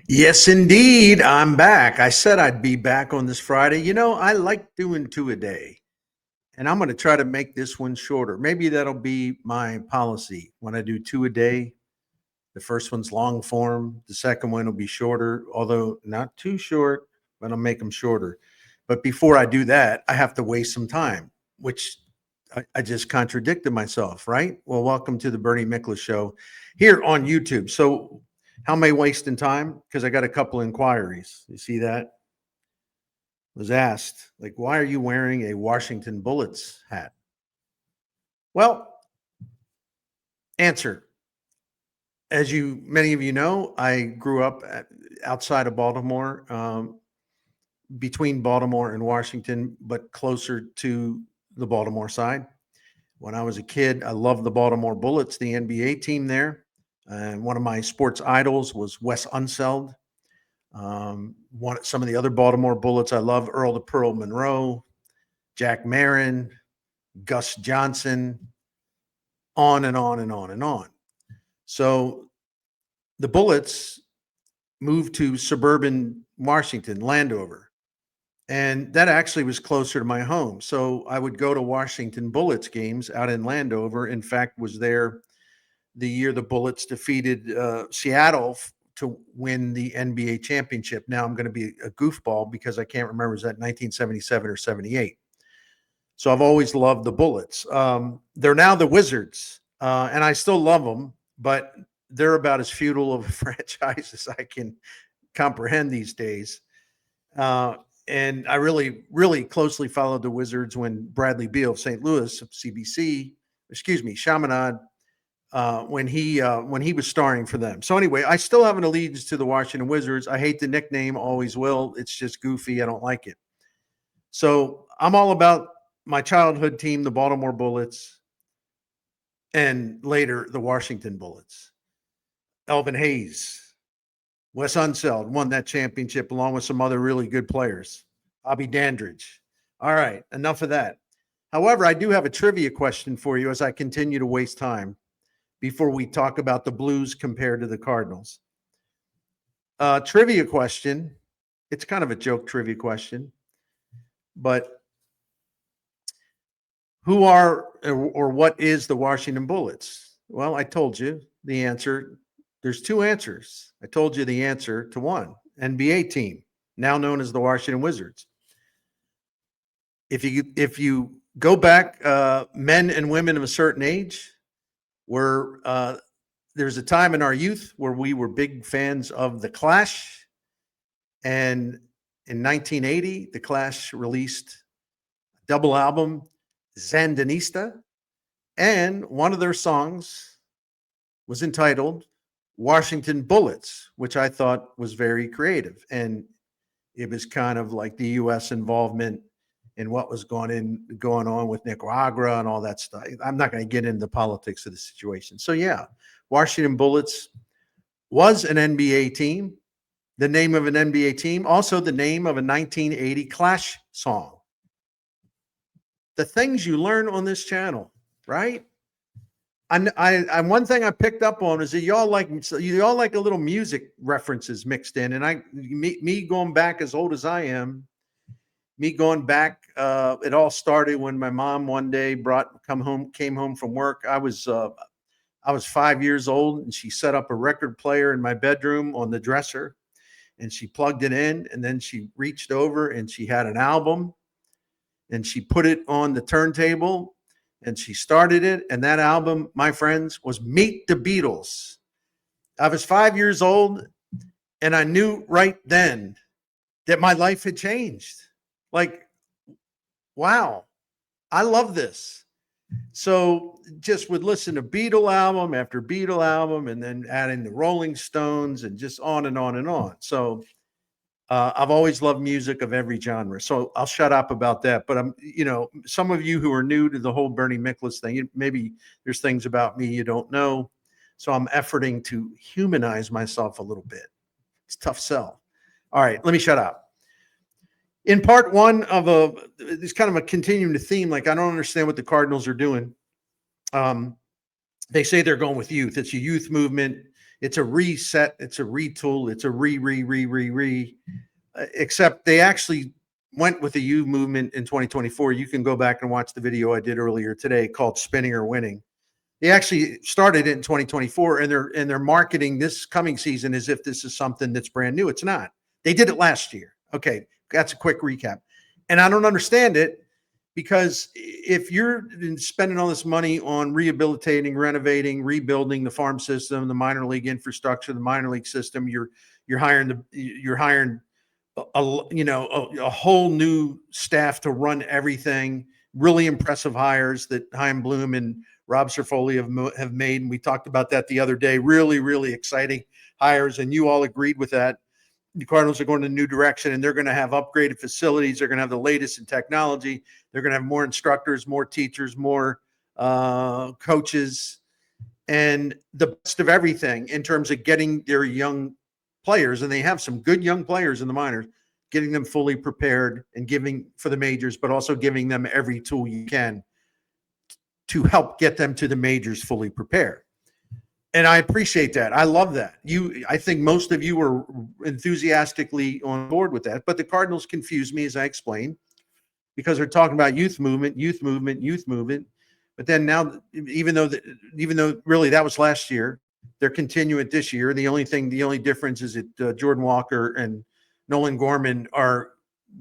Yes, indeed. I'm back. I said I'd be back on this Friday. I like doing two a day, and I'm going to try to make this one shorter. Maybe that'll be my policy when I do two a day. The first one's long form, the second one will be shorter, although not too short, but I'll make them shorter. But before I do that, I have to waste some time, which I just contradicted myself, right? Well, welcome to the Bernie Miklasz show here on YouTube. So, how am I wasting time? Because I got a couple inquiries. You see that? Was asked, like, why are you wearing a Washington Bullets hat? Well, answer. As many of you know, I grew up outside of Baltimore, between Baltimore and Washington, but closer to the Baltimore side. When I was a kid, I loved the Baltimore Bullets, the NBA team there. And one of my sports idols was Wes Unseld. Some of the other Baltimore Bullets I love: Earl the Pearl Monroe, Jack Marin, Gus Johnson, on and on and on and on. So the Bullets moved to suburban Washington, Landover. And that actually was closer to my home. So I would go to Washington Bullets games out in Landover. In fact, was there the year the Bullets defeated Seattle to win the NBA championship. Now I'm going to be a goofball because I can't remember, is that 1977 or 78? So I've always loved the Bullets. They're now the Wizards, and I still love them, but they're about as feudal of a franchise as I can comprehend these days. And I really, really closely followed the Wizards when Bradley Beal of St. Louis, Chaminade, when he was starring for them. So anyway, I still have an allegiance to the Washington Wizards. I hate the nickname, always will. It's just goofy. I don't like it. So I'm all about my childhood team, the Baltimore Bullets, and later the Washington Bullets. Elvin Hayes, Wes Unseld won that championship along with some other really good players. Bobby Dandridge. All right, enough of that. However, I do have a trivia question for you as I continue to waste time before we talk about the Blues compared to the Cardinals. Trivia question. It's kind of a joke trivia question, but who are or what is the Washington Bullets? Well, I told you the answer. There's two answers. I told you the answer to one. NBA team, now known as the Washington Wizards. If you go back, men and women of a certain age, there's a time in our youth where we were big fans of the Clash, and in 1980, the Clash released a double album, Sandinista, and one of their songs was entitled Washington Bullets, which I thought was very creative. And it was kind of like the U.S. involvement in what was going on with Nicaragua and all that stuff. I'm not going to get into the politics of the situation. So yeah, Washington Bullets was an NBA team, the name of an NBA team, also the name of a 1980 Clash song. The things you learn on this channel, right? I one thing I picked up on is that y'all like a little music references mixed in, and me going back as old as I am, me going back, it all started when my mom one day came home from work. I was 5 years old, and she set up a record player in my bedroom on the dresser, and she plugged it in, and then she reached over and she had an album, and she put it on the turntable, and she started it. And that album, my friends, was Meet the Beatles. I was 5 years old, and I knew right then that my life had changed. Like, wow, I love this. So just would listen to Beatle album after Beatle album, and then adding the Rolling Stones, and just on and on and on. So I've always loved music of every genre. So I'll shut up about that. But some of you who are new to the whole Bernie Miklasz thing, maybe there's things about me you don't know. So I'm efforting to humanize myself a little bit. It's a tough sell. All right, let me shut up. In part one of it's kind of a continuing theme. Like, I don't understand what the Cardinals are doing. They say they're going with youth. It's a youth movement. It's a reset. It's a retool. It's a except they actually went with the U movement in 2024. You can go back and watch the video I did earlier today called Spinning or Winning. They actually started it in 2024, and they're marketing this coming season as if this is something that's brand new. It's not. They did it last year. Okay, that's a quick recap. And I don't understand it, because if you're spending all this money on rehabilitating, renovating, rebuilding the farm system, the minor league infrastructure, the minor league system, you're hiring a whole new staff to run everything. Really impressive hires that Chaim Bloom and Rob Cerfoli have made, and we talked about that the other day. Really, really exciting hires, and you all agreed with that. The Cardinals are going in a new direction, and they're going to have upgraded facilities. They're going to have the latest in technology. They're going to have more instructors, more teachers, more coaches, and the best of everything in terms of getting their young players. And they have some good young players in the minors, getting them fully prepared and giving for the majors, but also giving them every tool you can to help get them to the majors fully prepared. And I appreciate that. I love that. I think most of you were enthusiastically on board with that, but the Cardinals confused me, as I explained, because they're talking about youth movement. But then now, even though really that was last year, they're continuing it this year. The only difference is that Jordan Walker and Nolan Gorman are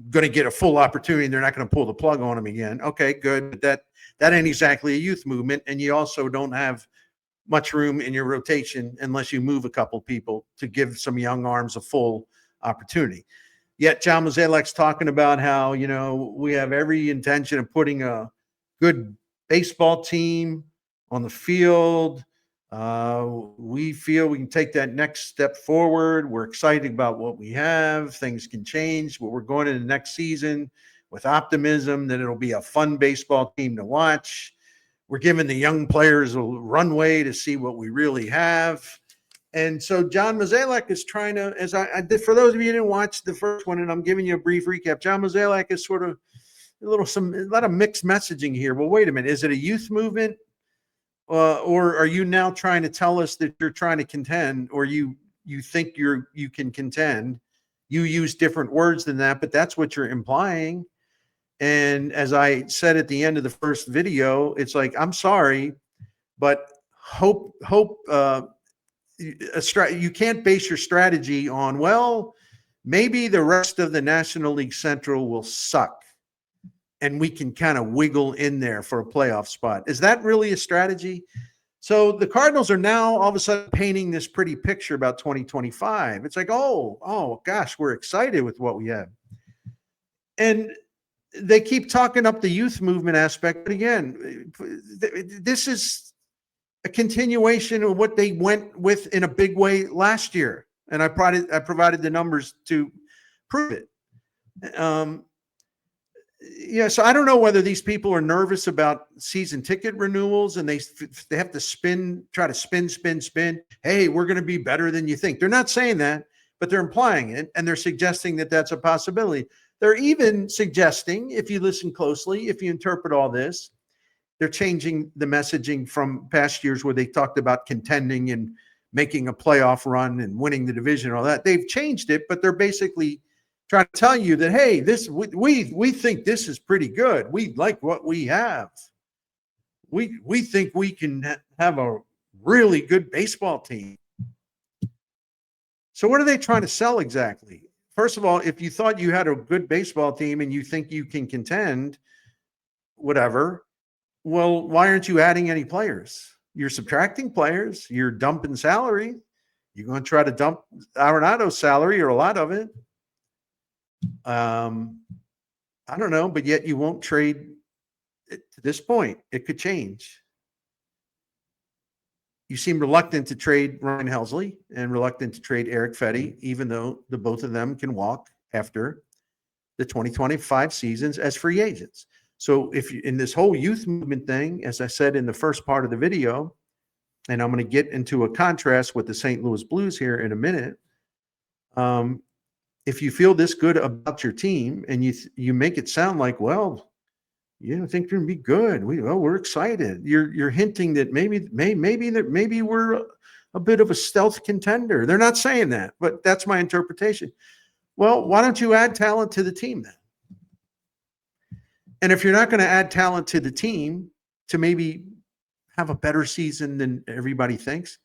going to get a full opportunity, and they're not going to pull the plug on them again. Okay, good. But that ain't exactly a youth movement, and you also don't have much room in your rotation unless you move a couple people to give some young arms a full opportunity. Yet John Mozeliak's talking about how, we have every intention of putting a good baseball team on the field. We feel we can take that next step forward. We're excited about what we have. Things can change, but we're going into the next season with optimism that it'll be a fun baseball team to watch. We're giving the young players a runway to see what we really have. And so John Mozeliak is trying to, as I did, for those of you who didn't watch the first one, and I'm giving you a brief recap, John Mozeliak is sort of a lot of mixed messaging here. Well, wait a minute. Is it a youth movement? Or are you now trying to tell us that you're trying to contend, or you think you can contend? You use different words than that, but that's what you're implying. And as I said at the end of the first video, it's like, I'm sorry, but you can't base your strategy on, well, maybe the rest of the National League Central will suck and we can kind of wiggle in there for a playoff spot. Is that really a strategy? So the Cardinals are now all of a sudden painting this pretty picture about 2025. It's like, oh gosh, we're excited with what we have. And they keep talking up the youth movement aspect. But again, this is a continuation of what they went with in a big way last year. And I provided the numbers to prove it. So I don't know whether these people are nervous about season ticket renewals and they have to try to spin. Hey, we're going to be better than you think. They're not saying that, but they're implying it. And they're suggesting that that's a possibility. They're even suggesting, if you listen closely, if you interpret all this, they're changing the messaging from past years where they talked about contending and making a playoff run and winning the division and all that. They've changed it, but they're basically trying to tell you that, hey, we think this is pretty good. We like what we have. We think we can have a really good baseball team. So what are they trying to sell exactly? First of all, if you thought you had a good baseball team and you think you can contend, whatever, well, why aren't you adding any players? You're subtracting players. You're dumping salary. You're going to try to dump Arenado's salary or a lot of it. I don't know, but yet you won't trade it to this point. It could change. You seem reluctant to trade Ryan Helsley and reluctant to trade Eric Fetty, even though the both of them can walk after the 2025 seasons as free agents. So if you, in this whole youth movement thing, as I said in the first part of the video, and I'm going to get into a contrast with the St. Louis Blues here in a minute. If you feel this good about your team and you make it sound like, well, you don't think they're going to be good. We're excited. You're hinting that maybe we're a bit of a stealth contender. They're not saying that, but that's my interpretation. Well, why don't you add talent to the team then? And if you're not going to add talent to the team to maybe have a better season than everybody thinks,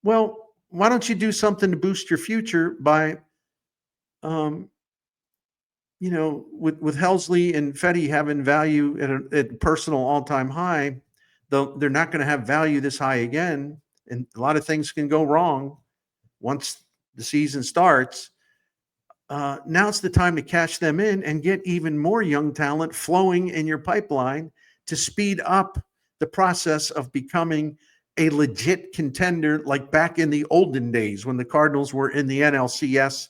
well, why don't you do something to boost your future by, with Helsley and Fetty having value at a personal all-time high, though they're not going to have value this high again, and a lot of things can go wrong once the season starts. Now it's the time to cash them in and get even more young talent flowing in your pipeline to speed up the process of becoming a legit contender, like back in the olden days when the Cardinals were in the NLCS.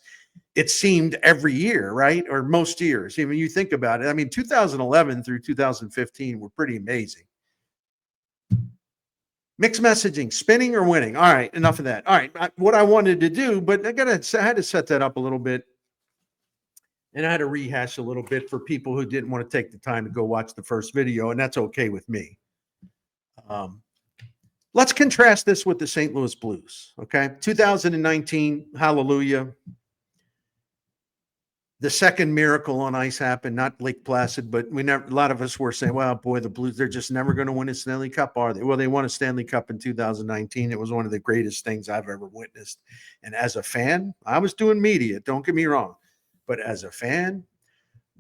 It seemed every year, right? Or most years. I mean, you think about it. I mean, 2011 through 2015 were pretty amazing. Mixed messaging, spinning or winning. All right, enough of that. All right, what I wanted to do, but I had to set that up a little bit. And I had to rehash a little bit for people who didn't want to take the time to go watch the first video, and that's okay with me. Let's contrast this with the St. Louis Blues, okay? 2019, hallelujah. The second miracle on ice happened, not Lake Placid, but a lot of us were saying, well, boy, the Blues, they're just never going to win a Stanley Cup, are they? Well, they won a Stanley Cup in 2019. It was one of the greatest things I've ever witnessed. And as a fan, I was doing media, don't get me wrong. But as a fan,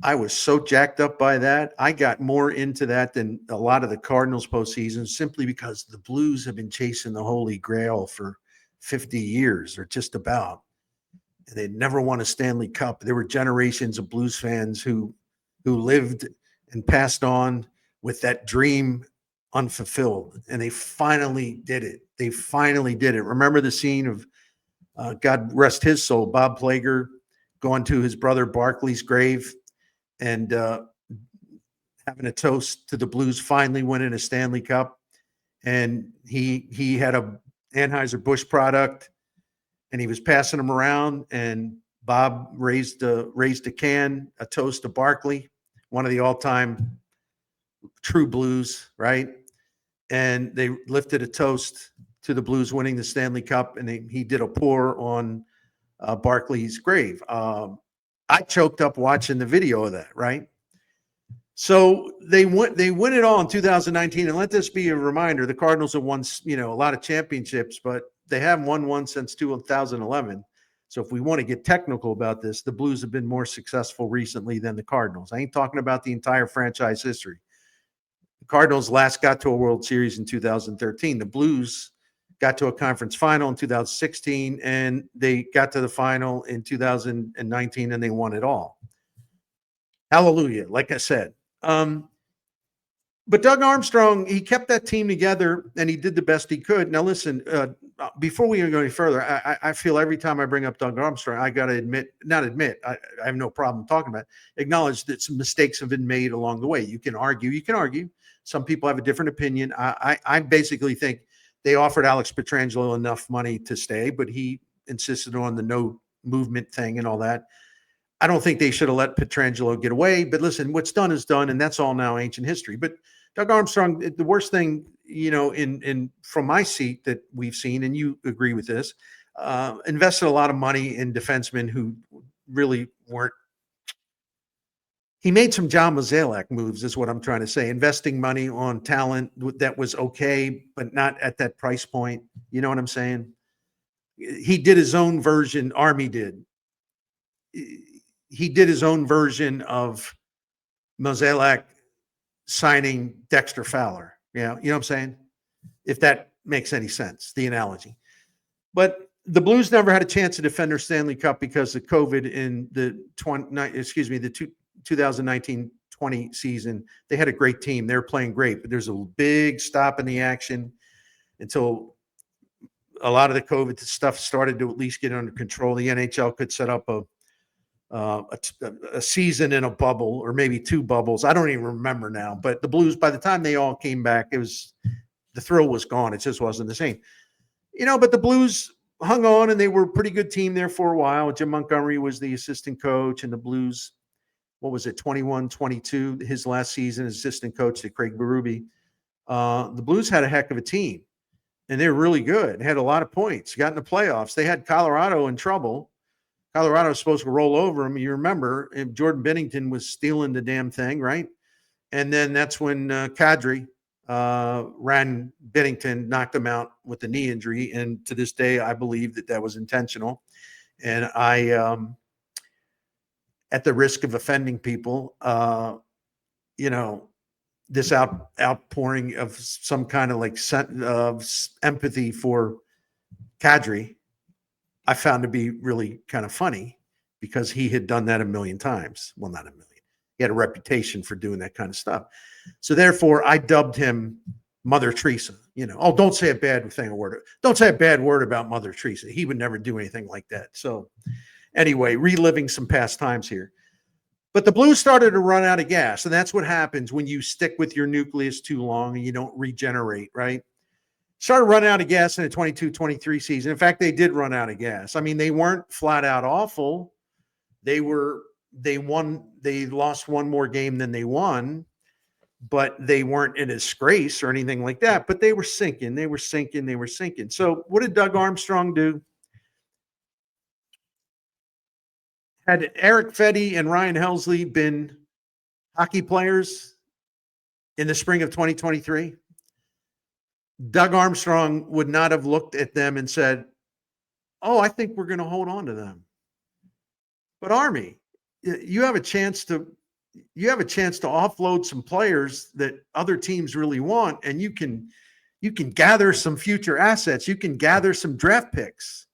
I was so jacked up by that. I got more into that than a lot of the Cardinals postseason, simply because the Blues have been chasing the Holy Grail for 50 years or just about. And they'd never won a Stanley Cup. There were generations of Blues fans who lived and passed on with that dream unfulfilled. And they finally did it. They finally did it. Remember the scene of, God rest his soul, Bob Plager going to his brother Barkley's grave and having a toast to the Blues finally winning a Stanley Cup. And he had a Anheuser-Busch product, and he was passing them around, and Bob raised a can, a toast to Barkley, one of the all-time true Blues, right? And they lifted a toast to the Blues winning the Stanley Cup, and he did a pour on Barkley's grave. I choked up watching the video of that, right? So they win it all in 2019. And let this be a reminder, the Cardinals have won, a lot of championships, but they haven't won one since 2011. So if we want to get technical about this, the Blues have been more successful recently than the Cardinals. I ain't talking about the entire franchise history. The Cardinals last got to a World Series in 2013. The Blues got to a conference final in 2016, and they got to the final in 2019, and they won it all. Hallelujah, like I said. But Doug Armstrong, he kept that team together, and he did the best he could. Now, listen, before we go any further, I feel every time I bring up Doug Armstrong, I got to I have no problem talking about it, acknowledge that some mistakes have been made along the way. You can argue. Some people have a different opinion. I basically think they offered Alex Pietrangelo enough money to stay, but he insisted on the no movement thing and all that. I don't think they should have let Pietrangelo get away, but listen, what's done is done, and that's all now ancient history. But Doug Armstrong, the worst thing, in from my seat that we've seen, and you agree with this, invested a lot of money in defensemen who really weren't. He made some John Mozeliak moves, is what I'm trying to say, investing money on talent that was okay, but not at that price point. You know what I'm saying? He did his own version. Army did. He did his own version of Mozeliak signing Dexter Fowler. You know what I'm saying? If that makes any sense, the analogy. But the Blues never had a chance to defend their Stanley Cup because of COVID in the 2019-20 season. They had a great team. They were playing great, but there's a big stop in the action until a lot of the COVID stuff started to at least get under control. The NHL could set up a season in a bubble, or maybe two bubbles. I don't even remember now. But the Blues, by the time they all came back, the thrill was gone. It just wasn't the same. But the Blues hung on, and they were a pretty good team there for a while. Jim Montgomery was the assistant coach, and the Blues, 21-22, his last season as assistant coach to Craig Berube. The Blues had a heck of a team. and they were really good. Had a lot of points. Got in the playoffs. They had Colorado in trouble. Colorado was supposed to roll over them. You remember, Jordan Bennington was stealing the damn thing, right? And then that's when Kadri ran Bennington, knocked him out with a knee injury. And to this day, I believe that was intentional. And I, at the risk of offending people, this outpouring of some kind of like of empathy for Kadri, I found to be really kind of funny because he had done that a million times. Well, not a million. He had a reputation for doing that kind of stuff. So therefore, I dubbed him Mother Teresa. Oh, don't say a bad thing, don't say a bad word about Mother Teresa. He would never do anything like that. So anyway, reliving some past times here. But the Blues started to run out of gas, and that's what happens when you stick with your nucleus too long and you don't regenerate, right? Started running out of gas in the 22-23 season. In fact, they did run out of gas. I mean, they weren't flat out awful. They lost one more game than they won, but they weren't in a disgrace or anything like that. But they were sinking. So what did Doug Armstrong do? Had Eric Fedde and Ryan Helsley been hockey players in the spring of 2023, Doug Armstrong would not have looked at them and said, "Oh, I think we're going to hold on to them." But Army, you have a chance to offload some players that other teams really want, and you can gather some future assets. You can gather some draft picks,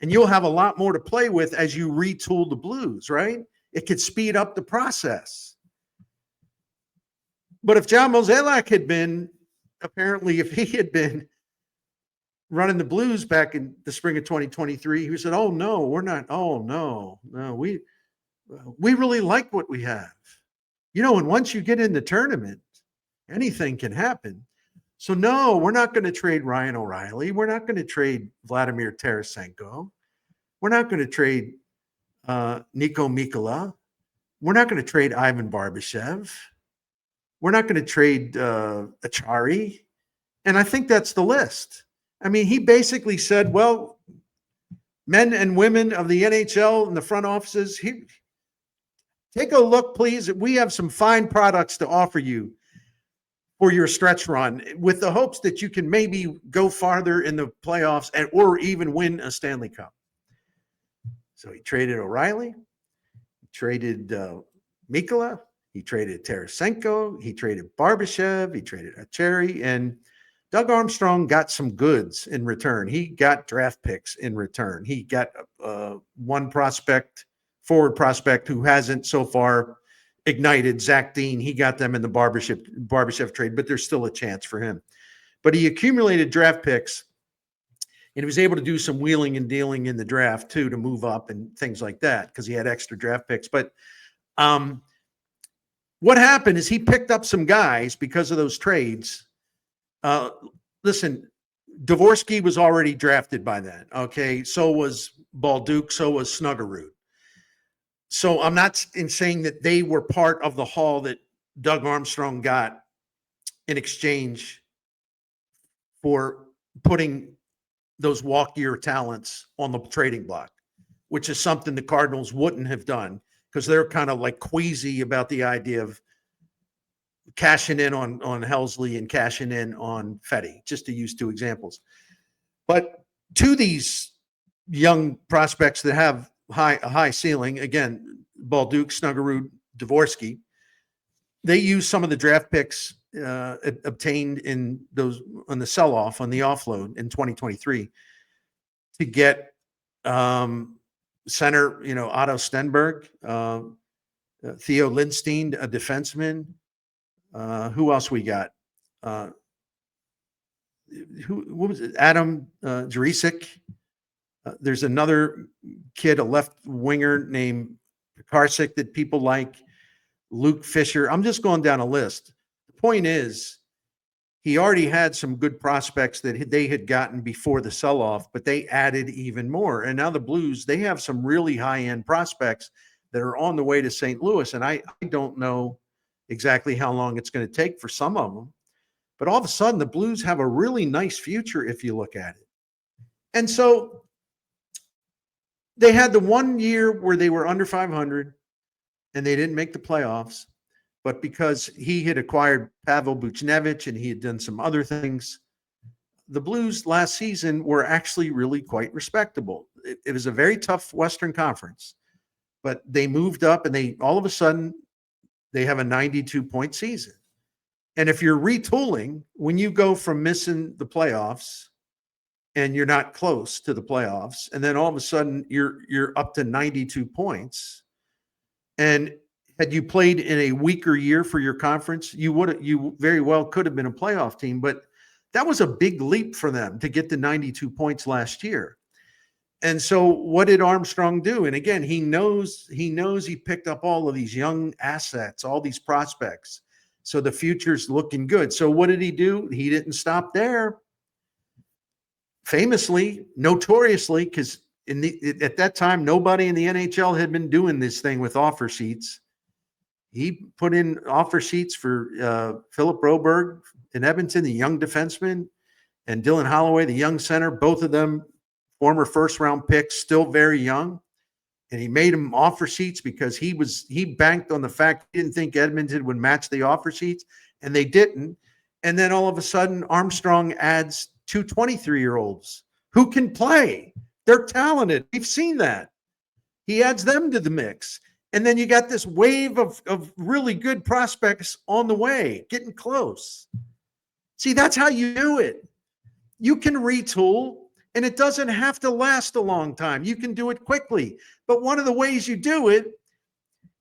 and you'll have a lot more to play with as you retool the Blues, right? It could speed up the process. But if John Mozeliak if he had been running the Blues back in the spring of 2023, he said, "Oh no, we're not. Oh no, we really like what we have, and once you get in the tournament, anything can happen. So no, we're not going to trade Ryan O'Reilly. We're not going to trade Vladimir Tarasenko. We're not going to trade Nico Mikkola. We're not going to trade Ivan Barbashev. We're not going to trade Achari." And I think that's the list. I mean, he basically said, well, men and women of the NHL and the front offices, take a look, please. We have some fine products to offer you for your stretch run with the hopes that you can maybe go farther in the playoffs or even win a Stanley Cup. So he traded O'Reilly, he traded Mikkola, he traded Tarasenko, he traded Barbashev, he traded Achari, and Doug Armstrong got some goods in return. He got draft picks in return. He got one forward prospect who hasn't so far ignited, Zach Dean. He got them in the Barbashev trade, but there's still a chance for him. But he accumulated draft picks, and he was able to do some wheeling and dealing in the draft too to move up and things like that because he had extra draft picks. But what happened is he picked up some guys because of those trades. Listen, Dvorsky was already drafted by then. Okay. So was Balduke. So was Snuggerud. So I'm not saying that they were part of the haul that Doug Armstrong got in exchange for putting those walk-year talents on the trading block, which is something the Cardinals wouldn't have done because they're kind of like queasy about the idea of cashing in on Helsley and cashing in on Fedde, just to use two examples. But to these young prospects that have a high ceiling, again, Balduke, Snuggerud, Dvorsky, they use some of the draft picks obtained on the sell-off, on the offload in 2023 to get center, Otto Stenberg, Theo Lindstein, a defenseman. Who else we got? What was it? Adam Jurisic. There's another kid, a left winger named Karsik that people like. Luke Fisher. I'm just going down a list. The point is, he already had some good prospects that they had gotten before the sell-off, but they added even more. And now the Blues, they have some really high-end prospects that are on the way to St. Louis. And I don't know exactly how long it's going to take for some of them. But all of a sudden, the Blues have a really nice future if you look at it. And so they had the 1 year where they were under 500 and they didn't make the playoffs. But because he had acquired Pavel Buchnevich and he had done some other things, the Blues last season were actually really quite respectable. It was a very tough Western Conference, but they moved up and they all of a sudden they have a 92-point season. And if you're retooling, when you go from missing the playoffs and you're not close to the playoffs, and then all of a sudden you're up to 92 points, and had you played in a weaker year for your conference, you very well could have been a playoff team, but that was a big leap for them to get to 92 points last year. And so what did Armstrong do? And again, he knows he picked up all of these young assets, all these prospects. So the future's looking good. So what did he do? He didn't stop there. Famously, notoriously, because at that time, nobody in the NHL had been doing this thing with offer sheets. He put in offer sheets for Philip Broberg in Edmonton, the young defenseman, and Dylan Holloway, the young center, both of them former first-round picks, still very young. And he made them offer sheets because he banked on the fact he didn't think Edmonton would match the offer sheets, and they didn't. And then all of a sudden, Armstrong adds two 23-year-olds who can play. They're talented. We've seen that. He adds them to the mix. And then you got this wave of really good prospects on the way, getting close. See, that's how you do it. You can retool, and it doesn't have to last a long time. You can do it quickly. But one of the ways you do it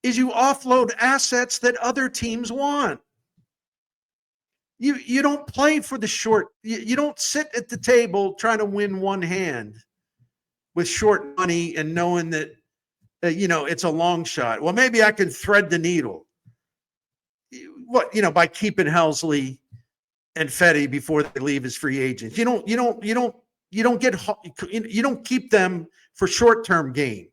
is you offload assets that other teams want. You don't play for the short. You don't sit at the table trying to win one hand with short money and knowing that it's a long shot. Well, maybe I can thread the needle. By keeping Helsley and Fetty before they leave as free agents. You don't keep them for short-term gain.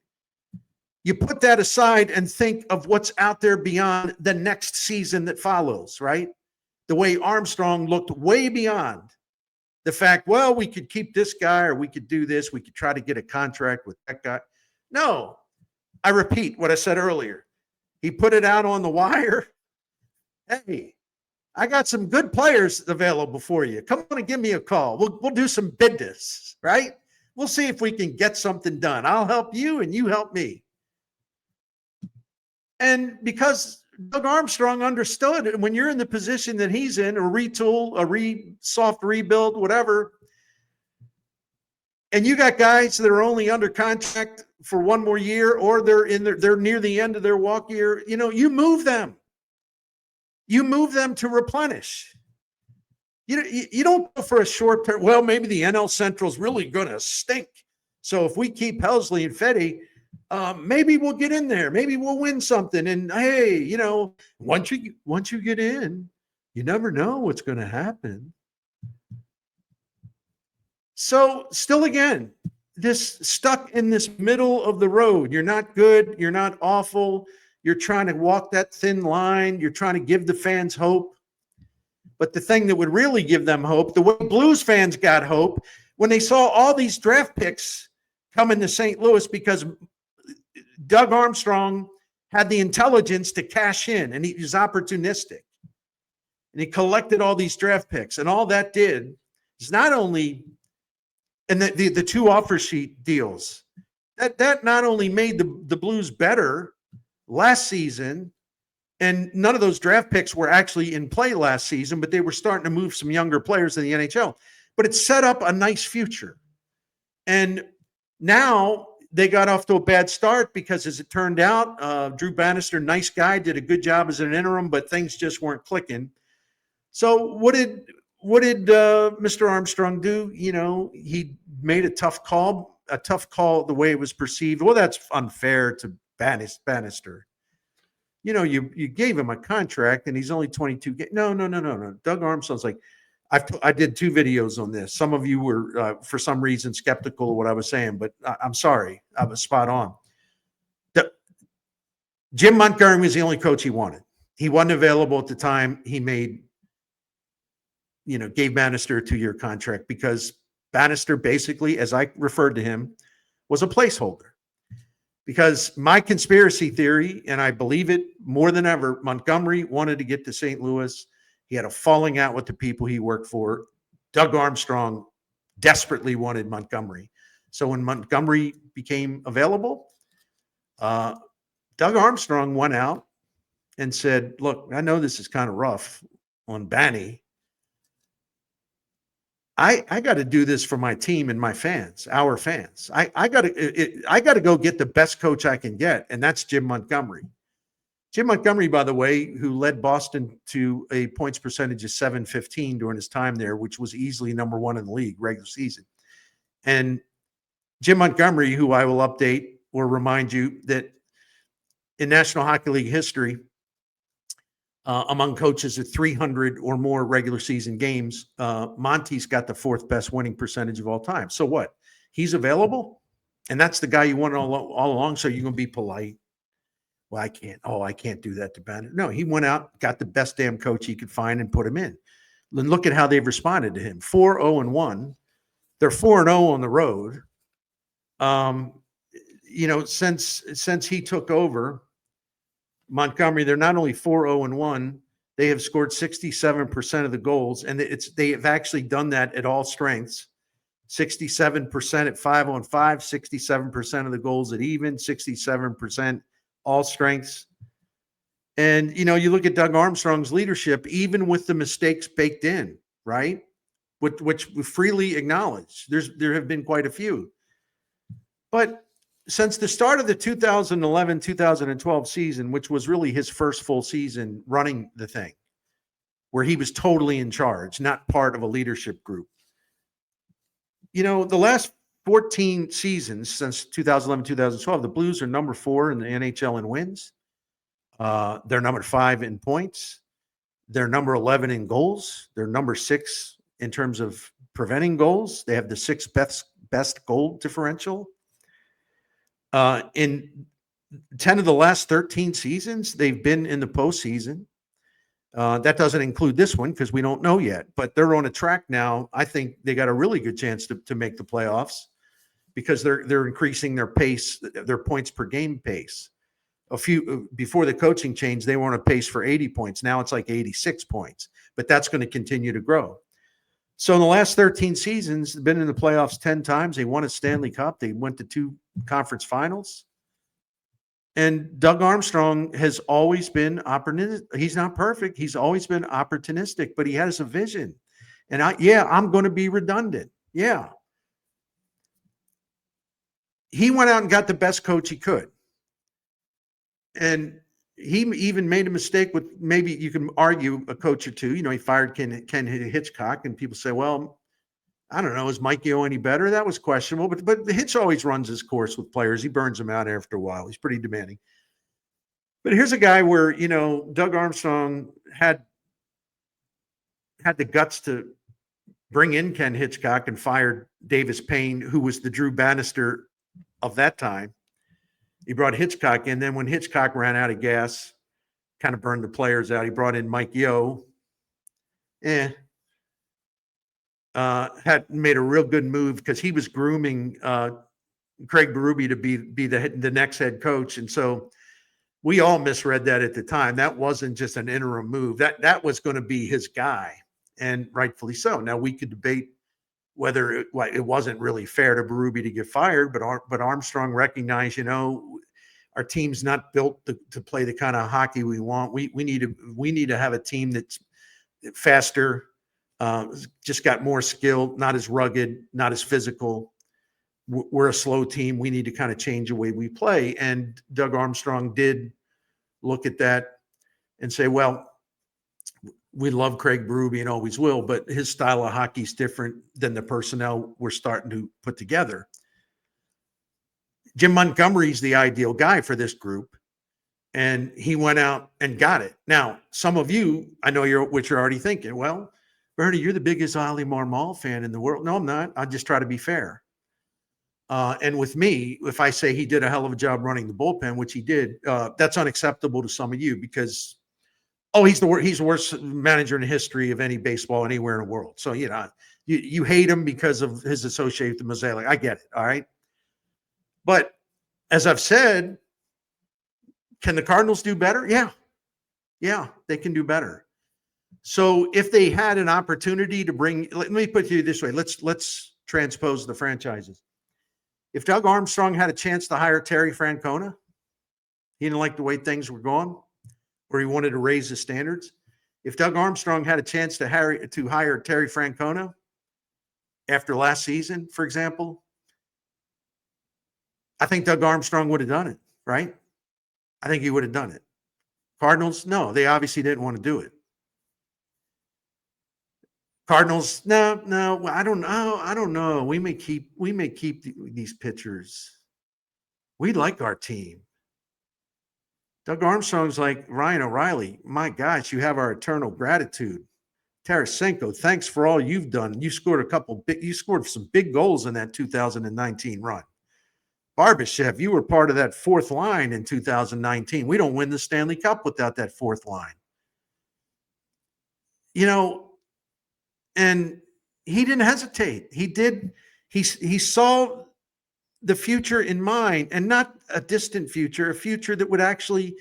You put that aside and think of what's out there beyond the next season that follows, right? The way Armstrong looked way beyond the fact, well, we could keep this guy or we could do this. We could try to get a contract with that guy. No, I repeat what I said earlier. He put it out on the wire. Hey, I got some good players available for you. Come on and give me a call. We'll do some business, right? We'll see if we can get something done. I'll help you and you help me. And because Doug Armstrong understood it, when you're in the position that he's in, a retool, soft rebuild, whatever, and you got guys that are only under contract for one more year, or they're near the end of their walk year, you move them. You move them to replenish. You don't go for a short term. Well, maybe the NL Central is really going to stink. So if we keep Helsley and Fetty, maybe we'll get in there. Maybe we'll win something. And hey, once you get in, you never know what's going to happen. So still again, this stuck in this middle of the road. You're not good. You're not awful. You're trying to walk that thin line. You're trying to give the fans hope. But the thing that would really give them hope, the way Blues fans got hope, when they saw all these draft picks coming to St. Louis because Doug Armstrong had the intelligence to cash in, and he was opportunistic. And he collected all these draft picks. And all that did is not only – and the two offer sheet deals, that not only made the Blues better last season, and none of those draft picks were actually in play last season, but they were starting to move some younger players in the NHL. But it set up a nice future. And now they got off to a bad start because, as it turned out, Drew Bannister, nice guy, did a good job as an interim, but things just weren't clicking. So what did Mr. Armstrong do? He made a tough call the way it was perceived. Well, that's unfair to Bannister. You gave him a contract and he's only 22. No. Doug Armstrong's like, I did 2 videos on this. Some of you were, for some reason, skeptical of what I was saying, but I'm sorry. I was spot on. Jim Montgomery was the only coach he wanted. He wasn't available at the time. He made gave Bannister a 2-year contract because Bannister basically, as I referred to him, was a placeholder. Because my conspiracy theory, and I believe it more than ever, Montgomery wanted to get to St. Louis. He had a falling out with the people he worked for. Doug Armstrong desperately wanted Montgomery. So when Montgomery became available, Doug Armstrong went out and said, look, I know this is kind of rough on Banny. I got to do this for my team and my fans, our fans. I got to go get the best coach I can get, and that's Jim Montgomery. Jim Montgomery, by the way, who led Boston to a points percentage of .715 during his time there, which was easily number 1 in the league regular season. And Jim Montgomery, who I will update or remind you that in National Hockey League history, among coaches at 300 or more regular season games, Monty's got the 4th best winning percentage of all time. So what? He's available, and that's the guy you want all along. So you're going to be polite. Well, I can't do that to Banner. No, he went out, got the best damn coach he could find, and put him in. And look at how they've responded to him. 4-0-1. They're 4-0 on the road. Since he took over Montgomery, they're not only 4-0-1, they have scored 67% of the goals, and they have actually done that at all strengths. 67% at 5-on-5, 67% of the goals at even, 67% all strengths. And you look at Doug Armstrong's leadership, even with the mistakes baked in, right? Which we freely acknowledge. There have been quite a few, but since the start of the 2011-2012 season, which was really his first full season running the thing, where he was totally in charge, not part of a leadership group. The last 14 seasons since 2011-2012, the Blues are number 4 in the NHL in wins. They're number 5 in points. They're number 11 in goals. They're number 6 in terms of preventing goals. They have the 6th best goal differential. In 10 of the last 13 seasons, they've been in the postseason. That doesn't include this one because we don't know yet, but they're on a track now. I think they got a really good chance to make the playoffs because they're increasing their pace, their points per game pace. Before the coaching change, they were on a pace for 80 points. Now it's like 86 points, but that's going to continue to grow. So in the last 13 seasons, they've been in the playoffs 10 times. They won a Stanley Cup. They went to 2 conference finals. And Doug Armstrong has always been opportunistic. He's not perfect. He's always been opportunistic, but he has a vision. And I'm going to be redundant. Yeah. He went out and got the best coach he could. And he even made a mistake with, maybe you can argue, a coach or two. He fired Ken Hitchcock, and people say, well, I don't know, is Mike Yeo any better? That was questionable, but Hitch always runs his course with players. He burns them out after a while. He's pretty demanding. But here's a guy where, Doug Armstrong had the guts to bring in Ken Hitchcock and fired Davis Payne, who was the Drew Bannister of that time. He brought Hitchcock in. Then when Hitchcock ran out of gas, kind of burned the players out, he brought in Mike Yeo. Had made a real good move because he was grooming Craig Berube to be the next head coach. And so we all misread that at the time. That wasn't just an interim move. That was going to be his guy, and rightfully so. Now we could debate whether it wasn't really fair to Berube to get fired, but Armstrong recognized, our team's not built to play the kind of hockey we want. We need to have a team that's faster, just got more skill, not as rugged, not as physical. We're a slow team. We need to kind of change the way we play. And Doug Armstrong did look at that and say, well, we love Craig Berube and always will, but his style of hockey is different than the personnel we're starting to put together. Jim Montgomery's the ideal guy for this group, and he went out and got it. Now, some of you, I know you're already thinking, well, Bernie, you're the biggest Oli Marmol fan in the world. No, I'm not. I just try to be fair. And with me, if I say he did a hell of a job running the bullpen, which he did, that's unacceptable to some of you because Oh, he's the worst manager in the history of any baseball anywhere in the world. So, you hate him because of his association with Mozeliak. I get it. All right. But as I've said, can the Cardinals do better? Yeah. Yeah, they can do better. So if they had an opportunity to bring, let me put it this way. Let's transpose the franchises. If Doug Armstrong had a chance to hire Terry Francona, he didn't like the way things were going, or he wanted to raise the standards. If Doug Armstrong had a chance to hire Terry Francona after last season, for example, I think Doug Armstrong would have done it, right? I think he would have done it. Cardinals, no, they obviously didn't want to do it. Cardinals, no, I don't know. I don't know. We may keep these pitchers. We like our team. Doug Armstrong's like, Ryan O'Reilly, my gosh, you have our eternal gratitude. Tarasenko, thanks for all you've done. You scored some big goals in that 2019 run. Barbashev, you were part of that fourth line in 2019. We don't win the Stanley Cup without that fourth line. And he didn't hesitate. He saw the future in mind, and not a distant future, a future that would actually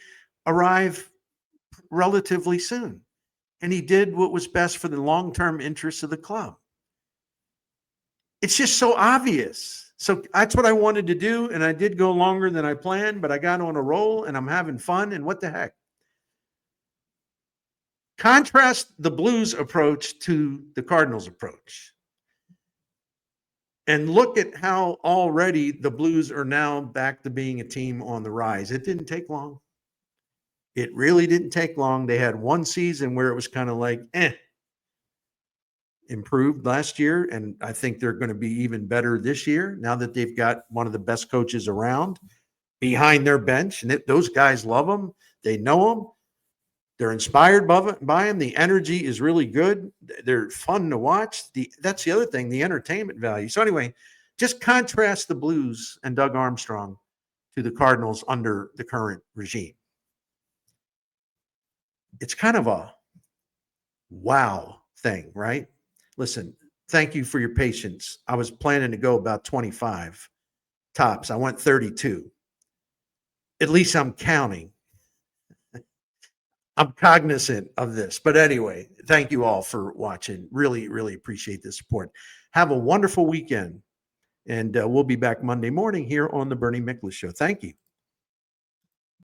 arrive relatively soon. And he did what was best for the long-term interests of the club. It's just so obvious. So that's what I wanted to do, and I did go longer than I planned, but I got on a roll, and I'm having fun, and what the heck. Contrast the Blues approach to the Cardinals approach. And look at how already the Blues are now back to being a team on the rise. It didn't take long. It really didn't take long. They had one season where it was kind of like, improved last year, and I think they're going to be even better this year now that they've got one of the best coaches around behind their bench. And those guys love them. They know them. They're inspired by him. The energy is really good. They're fun to watch. That's the other thing, the entertainment value. So anyway, just contrast the Blues and Doug Armstrong to the Cardinals under the current regime. It's kind of a wow thing, right? Listen, thank you for your patience. I was planning to go about 25 tops. I went 32. At least I'm counting. I'm cognizant of this. But anyway, thank you all for watching. Really, really appreciate the support. Have a wonderful weekend. And we'll be back Monday morning here on the Bernie Miklasz Show. Thank you.